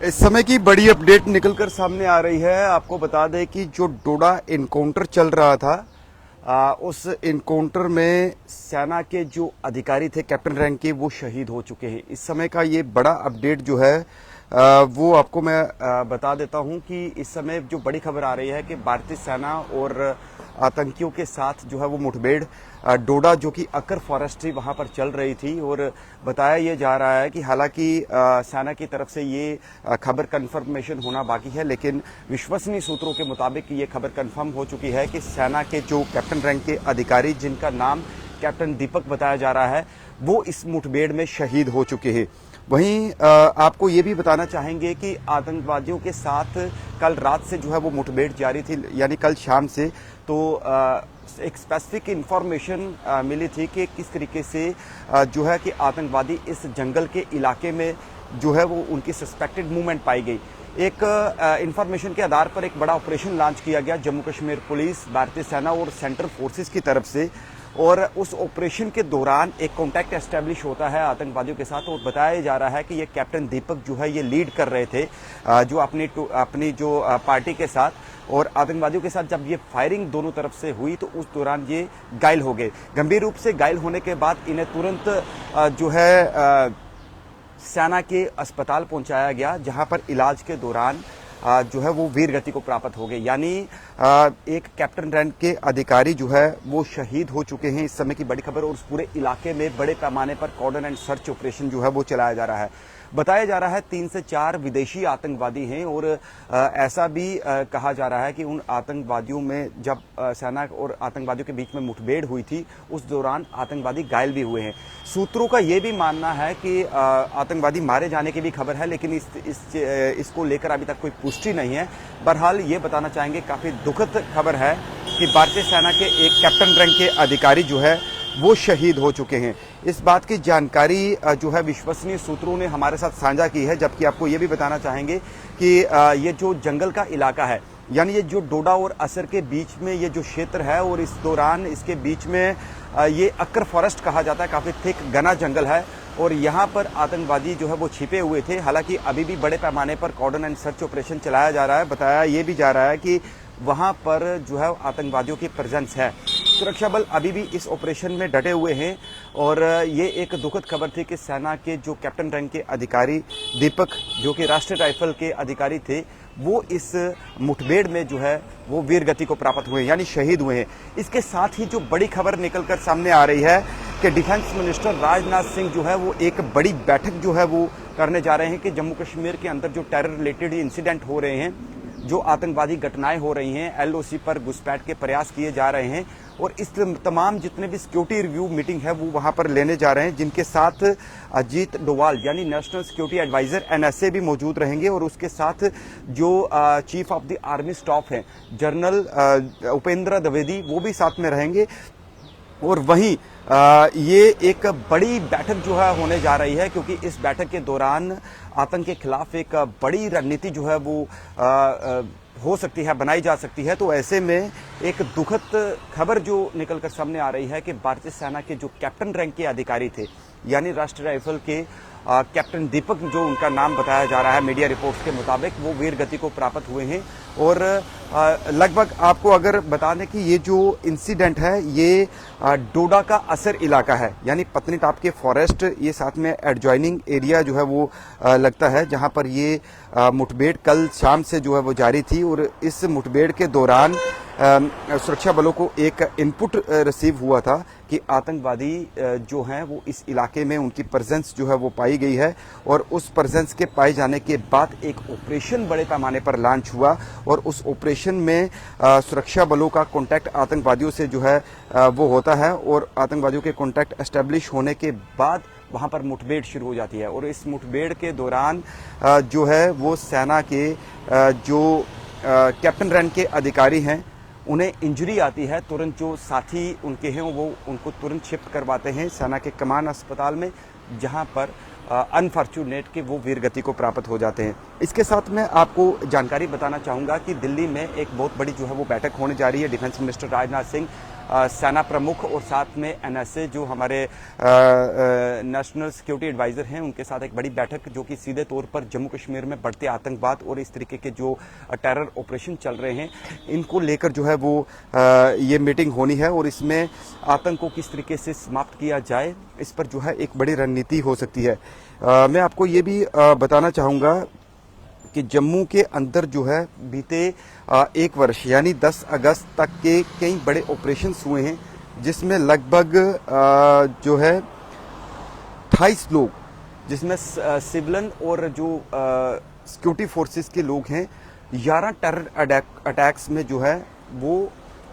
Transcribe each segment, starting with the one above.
इस समय की बड़ी अपडेट निकलकर सामने आ रही है। आपको बता दें कि जो डोडा इनकाउंटर चल रहा था, उस इनकाउंटर में सेना के जो अधिकारी थे कैप्टन रैंक के, वो शहीद हो चुके हैं। इस समय का ये बड़ा अपडेट जो है वो आपको मैं बता देता हूं कि इस समय जो बड़ी खबर आ रही है कि भारतीय सेना और आतंकियों के साथ जो है वो मुठभेड़ डोडा, जो कि अकर फॉरेस्ट्री वहां पर चल रही थी। और बताया ये जा रहा है कि हालांकि सेना की तरफ से ये खबर कंफर्मेशन होना बाकी है, लेकिन विश्वसनीय सूत्रों के मुताबिक ये खबर कंफर्म हो चुकी है कि सेना के जो कैप्टन रैंक के अधिकारी, जिनका नाम कैप्टन दीपक बताया जा रहा है, वो इस मुठभेड़ में शहीद हो चुके हैं। वहीं आपको ये भी बताना चाहेंगे कि आतंकवादियों के साथ कल रात से जो है वो मुठभेड़ जारी थी, यानी कल शाम से। तो एक स्पेसिफिक इंफॉर्मेशन मिली थी कि किस तरीके से जो है कि आतंकवादी इस जंगल के इलाके में जो है वो उनकी सस्पेक्टेड मूवमेंट पाई गई। एक इंफॉर्मेशन के आधार पर एक बड़ा ऑपरेशन लॉन्च किया गया जम्मू कश्मीर पुलिस, भारतीय सेना और सेंट्रल फोर्सेस की तरफ से। और उस ऑपरेशन के दौरान एक कॉन्टैक्ट एस्टेब्लिश होता है आतंकवादियों के साथ, और बताया जा रहा है कि ये कैप्टन दीपक जो है ये लीड कर रहे थे जो अपनी जो पार्टी के साथ, और आतंकवादियों के साथ जब ये फायरिंग दोनों तरफ से हुई तो उस दौरान ये घायल हो गए। गंभीर रूप से घायल होने के बाद इन्हें तुरंत जो है सेना के अस्पताल पहुंचाया गया, जहां पर इलाज के दौरान जो है वो वीर गति को प्राप्त हो गए। यानी एक कैप्टन रैंक के अधिकारी जो है वो शहीद हो चुके हैं। इस समय की बड़ी खबर, और उस पूरे इलाके में बड़े पैमाने पर कॉर्डन एंड सर्च ऑपरेशन जो है वो चलाया जा रहा है। बताया जा रहा है 3 से 4 विदेशी आतंकवादी हैं, और ऐसा भी कहा जा रहा है कि उन आतंकवादियों में जब सेना और आतंकवादियों के बीच में मुठभेड़ हुई थी उस दौरान आतंकवादी घायल भी हुए हैं। सूत्रों का ये भी मानना है कि आतंकवादी मारे जाने की भी खबर है, लेकिन इसको लेकर अभी तक कोई पुष्टि नहीं है। बहरहाल ये बताना चाहेंगे, काफी दुखद खबर है कि भारतीय सेना के एक कैप्टन रैंक के अधिकारी जो है वो शहीद हो चुके हैं। इस बात की जानकारी जो है विश्वसनीय सूत्रों ने हमारे साथ साझा की है। जबकि आपको ये भी बताना चाहेंगे कि ये जो जंगल का इलाका है, यानी ये जो डोडा और असर के बीच में ये जो क्षेत्र है, और इस दौरान इसके बीच में ये अकर फॉरेस्ट कहा जाता है, काफी थिक घना जंगल है, और यहाँ पर आतंकवादी जो है वो छिपे हुए थे। हालांकि अभी भी बड़े पैमाने पर कॉर्डन एंड सर्च ऑपरेशन चलाया जा रहा है। बताया ये भी जा रहा है कि वहां पर जो है आतंकवादियों की प्रेजेंस है। सुरक्षा बल अभी भी इस ऑपरेशन में डटे हुए हैं, और ये एक दुखद खबर थी कि सेना के जो कैप्टन रैंक के अधिकारी दीपक, जो कि राष्ट्रीय राइफल के अधिकारी थे, वो इस मुठभेड़ में जो है वो वीर गति को प्राप्त हुए, यानी शहीद हुए हैं। इसके साथ ही जो बड़ी खबर निकलकर सामने आ रही है कि डिफेंस मिनिस्टर राजनाथ सिंह जो है वो एक बड़ी बैठक जो है वो करने जा रहे हैं कि जम्मू कश्मीर के अंदर जो टेरर रिलेटेड इंसिडेंट हो रहे हैं, जो आतंकवादी घटनाएं हो रही हैं, एलओसी पर घुसपैठ के प्रयास किए जा रहे हैं, और इस तमाम जितने भी सिक्योरिटी रिव्यू मीटिंग है वो वहां पर लेने जा रहे हैं, जिनके साथ अजीत डोवाल यानी नेशनल सिक्योरिटी एडवाइजर एनएसए भी मौजूद रहेंगे, और उसके साथ जो chief of the army staff हैं जनरल उपेंद्र द्विवेदी, वो भी साथ में रहेंगे। और वहीं ये एक बड़ी बैठक जो है होने जा रही है, क्योंकि इस बैठक के दौरान आतंक के खिलाफ एक बड़ी रणनीति जो है वो हो सकती है, बनाई जा सकती है। तो ऐसे में एक दुखद खबर जो निकलकर सामने आ रही है कि भारतीय सेना के जो कैप्टन रैंक के अधिकारी थे, यानी राष्ट्रीय राइफल के कैप्टन दीपक, जो उनका नाम बताया जा रहा है मीडिया रिपोर्ट्स के मुताबिक, वो वीर गति को प्राप्त हुए हैं। और लगभग आपको अगर बता दें कि ये जो इंसिडेंट है ये डोडा का असर इलाका है, यानी पत्नीटाप के फॉरेस्ट, ये साथ में एडजॉइनिंग एरिया जो है वो लगता है, जहां पर ये मुठभेड़ कल शाम से जो है वो जारी थी। और इस मुठभेड़ के दौरान सुरक्षा बलों को एक इनपुट रिसीव हुआ था कि आतंकवादी जो हैं वो इस इलाके में, उनकी प्रेजेंस जो है वो पाई गई है, और उस प्रेजेंस के पाए जाने के बाद एक ऑपरेशन बड़े पैमाने पर लॉन्च हुआ, और उस ऑपरेशन में सुरक्षा बलों का कांटेक्ट आतंकवादियों से जो है वो होता है, और आतंकवादियों के कांटेक्ट एस्टेब्लिश होने के बाद वहां पर मुठभेड़ शुरू हो जाती है। और इस मुठभेड़ के दौरान जो है वो सेना के जो कैप्टन रैंक के अधिकारी हैं उन्हें इंजरी आती है। तुरंत जो साथी उनके हैं वो उनको तुरंत शिफ्ट करवाते हैं सेना के कमान अस्पताल में, जहां पर अनफॉर्चुनेट के वो वीर गति को प्राप्त हो जाते हैं। इसके साथ मैं आपको जानकारी बताना चाहूंगा कि दिल्ली में एक बहुत बड़ी जो है वो बैठक होने जा रही है। डिफेंस मिनिस्टर राजनाथ सिंह सेना प्रमुख और साथ में एनएसए जो हमारे नेशनल सिक्योरिटी एडवाइजर हैं उनके साथ एक बड़ी बैठक जो कि सीधे तौर पर जम्मू कश्मीर में बढ़ते आतंकवाद और इस तरीके के जो टेरर ऑपरेशन चल रहे हैं इनको लेकर जो है वो ये मीटिंग होनी है और इसमें आतंक को किस तरीके से समाप्त किया जाए इस पर जो है एक बड़ी रणनीति हो सकती है। मैं आपको ये भी बताना चाहूँगा कि जम्मू के अंदर जो है बीते एक वर्ष यानी 10 अगस्त तक के कई बड़े ऑपरेशंस हुए हैं जिसमें लगभग जो है 28 लोग जिसमें सिविलन और जो सिक्योरिटी फोर्सेस के लोग हैं 11 टेरर अटैक्स में जो है वो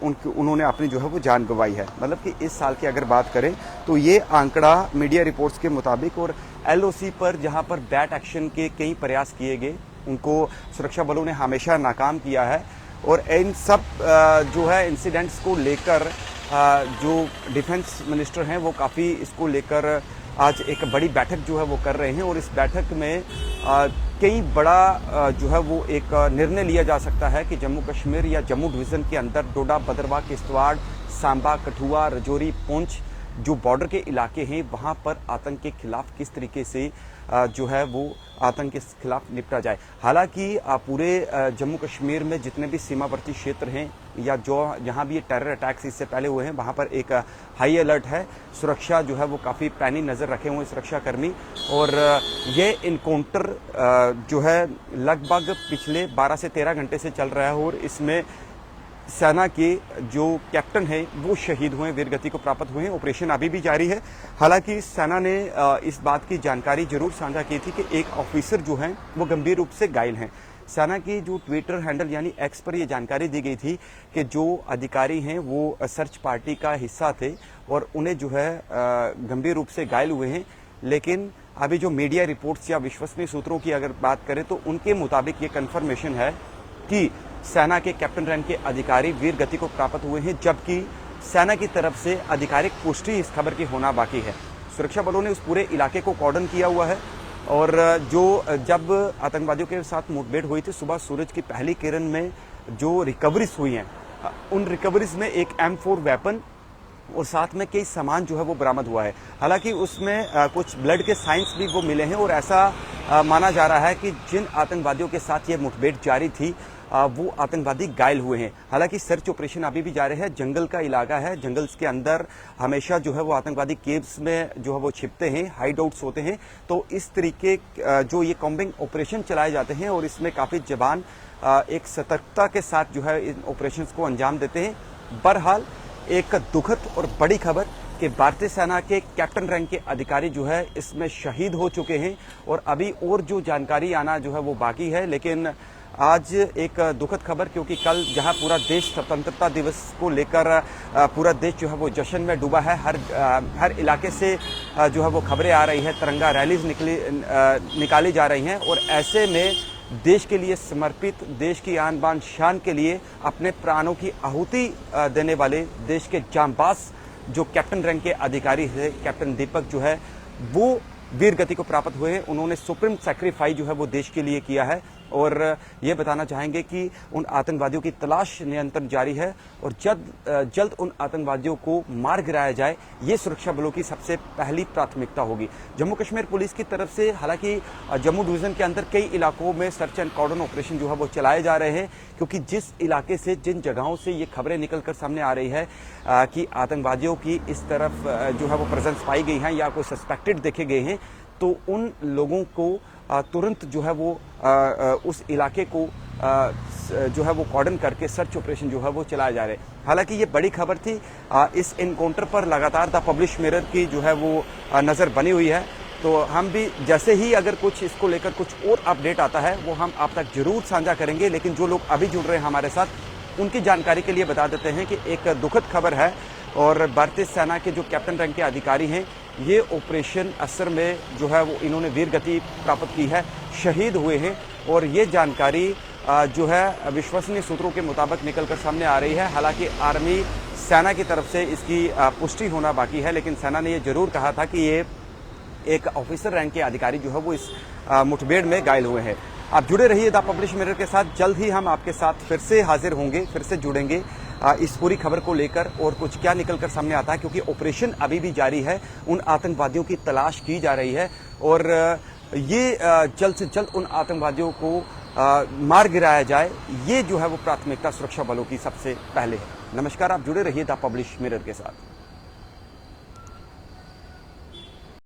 उन्होंने अपनी जो है वो जान गंवाई है। मतलब कि इस साल की अगर बात करें तो ये आंकड़ा मीडिया रिपोर्ट्स के मुताबिक और एलओसी पर जहां पर बैट एक्शन के कई प्रयास किए गए उनको सुरक्षा बलों ने हमेशा नाकाम किया है और इन सब जो है इंसिडेंट्स को लेकर जो डिफेंस मिनिस्टर हैं वो काफ़ी इसको लेकर आज एक बड़ी बैठक जो है वो कर रहे हैं और इस बैठक में कई बड़ा जो है वो एक निर्णय लिया जा सकता है कि जम्मू कश्मीर या जम्मू डिवीज़न के अंदर डोडा, भद्रवाह, किश्तवाड़, सांबा, कठुआ, राजौरी, पुंछ जो बॉर्डर के इलाके हैं वहाँ पर आतंक के खिलाफ किस तरीके से जो है वो आतंक के खिलाफ निपटा जाए। हालांकि पूरे जम्मू कश्मीर में जितने भी सीमावर्ती क्षेत्र हैं या जो जहां भी ये टेरर अटैक्स इससे पहले हुए हैं वहां पर एक हाई अलर्ट है। सुरक्षा जो है वो काफ़ी पैनी नज़र रखे हुए सुरक्षाकर्मी और ये इनकाउंटर जो है लगभग पिछले 12 से 13 घंटे से चल रहा है और इसमें सेना के जो कैप्टन हैं वो शहीद हुए, वीरगति को प्राप्त हुए हैं। ऑपरेशन अभी भी जारी है। हालांकि सेना ने इस बात की जानकारी जरूर साझा की थी कि एक ऑफिसर जो हैं वो गंभीर रूप से घायल हैं। सेना की जो ट्विटर हैंडल यानी एक्स पर ये जानकारी दी गई थी कि जो अधिकारी हैं वो सर्च पार्टी का हिस्सा थे और उन्हें जो है गंभीर रूप से घायल हुए हैं। लेकिन अभी जो मीडिया रिपोर्ट्स या विश्वसनीय सूत्रों की अगर बात करें तो उनके मुताबिक ये कन्फर्मेशन है कि सेना के कैप्टन रैंक के अधिकारी वीर गति को प्राप्त हुए हैं, जबकि सेना की तरफ से आधिकारिक पुष्टि इस खबर की होना बाकी है। सुरक्षा बलों ने उस पूरे इलाके को कॉर्डन किया हुआ है और जो जब आतंकवादियों के साथ मुठभेड़ हुई थी सुबह सूरज की पहली किरण में जो रिकवरीज हुई हैं उन रिकवरीज में एक M4 वेपन और साथ में कई सामान जो है वो बरामद हुआ है। हालांकि उसमें कुछ ब्लड के साइंस भी वो मिले हैं और ऐसा माना जा रहा है कि जिन आतंकवादियों के साथ ये मुठभेड़ जारी थी वो आतंकवादी घायल हुए हैं। हालांकि सर्च ऑपरेशन अभी भी जारी है। जंगल का इलाका है, जंगल्स के अंदर हमेशा जो है वो आतंकवादी केव्स में जो है वो छिपते हैं, हाइड आउट्स होते हैं। तो इस तरीके जो ये कॉम्बिंग ऑपरेशन चलाए जाते हैं और इसमें काफ़ी जवान एक सतर्कता के साथ जो है इन ऑपरेशंस को अंजाम देते हैं। बहरहाल एक दुखद और बड़ी खबर कि भारतीय सेना के कैप्टन रैंक के अधिकारी जो है इसमें शहीद हो चुके हैं और अभी और जो जानकारी आना जो है वो बाकी है। लेकिन आज एक दुखद खबर, क्योंकि कल जहां पूरा देश स्वतंत्रता दिवस को लेकर पूरा देश जो है वो जश्न में डूबा है। हर इलाके से जो है वो खबरें आ रही है, तिरंगा रैलीज निकाली जा रही हैं और ऐसे में देश के लिए समर्पित, देश की आन बान शान के लिए अपने प्राणों की आहुति देने वाले देश के जांबाज जो कैप्टन रैंक के अधिकारी है, कैप्टन दीपक जो है वो वीर गति को प्राप्त हुए हैं। उन्होंने सुप्रीम सैक्रिफाइस जो है वो देश के लिए किया है और ये बताना चाहेंगे कि उन आतंकवादियों की तलाश निरंतर जारी है और जल्द उन आतंकवादियों को मार गिराया जाए, ये सुरक्षा बलों की सबसे पहली प्राथमिकता होगी। जम्मू कश्मीर पुलिस की तरफ से हालांकि जम्मू डिवीजन के अंदर कई इलाकों में सर्च एंड कॉर्डन ऑपरेशन जो है वो चलाए जा रहे हैं, क्योंकि जिस इलाके से, जिन जगहों से ये खबरें निकलकर सामने आ रही है कि आतंकवादियों की इस तरफ जो है वो प्रेजेंस पाई गई है या कोई सस्पेक्टेड देखे गए हैं, तो उन लोगों को तुरंत जो है वो उस इलाके को जो है वो कॉर्डन करके सर्च ऑपरेशन जो है वो चलाए जा रहे हैं। हालांकि ये बड़ी खबर थी। इस इनकाउंटर पर लगातार द पब्लिश मिरर की जो है वो नज़र बनी हुई है, तो हम भी जैसे ही अगर कुछ इसको लेकर कुछ और अपडेट आता है वो हम आप तक जरूर साझा करेंगे। लेकिन जो लोग अभी जुड़ रहे हैं हमारे साथ उनकी जानकारी के लिए बता देते हैं कि एक दुखद खबर है और भारतीय सेना के जो कैप्टन रैंक के अधिकारी हैं ये ऑपरेशन असर में जो है वो इन्होंने वीर गति प्राप्त की है, शहीद हुए हैं और ये जानकारी जो है विश्वसनीय सूत्रों के मुताबिक निकलकर सामने आ रही है। हालांकि आर्मी सेना की तरफ से इसकी पुष्टि होना बाकी है, लेकिन सेना ने ये जरूर कहा था कि ये एक ऑफिसर रैंक के अधिकारी जो है वो इस मुठभेड़ में घायल हुए हैं। आप जुड़े रहिए द पब्लिश मिरर के साथ। जल्द ही हम आपके साथ फिर से हाजिर होंगे, फिर से जुड़ेंगे इस पूरी खबर को लेकर और कुछ क्या निकलकर सामने आता है, क्योंकि ऑपरेशन अभी भी जारी है। उन आतंकवादियों की तलाश की जा रही है और ये जल्द से जल्द उन आतंकवादियों को मार गिराया जाए, ये जो है वो प्राथमिकता सुरक्षा बलों की सबसे पहले है। नमस्कार, आप जुड़े रहिए द पब्लिश मिरर के साथ।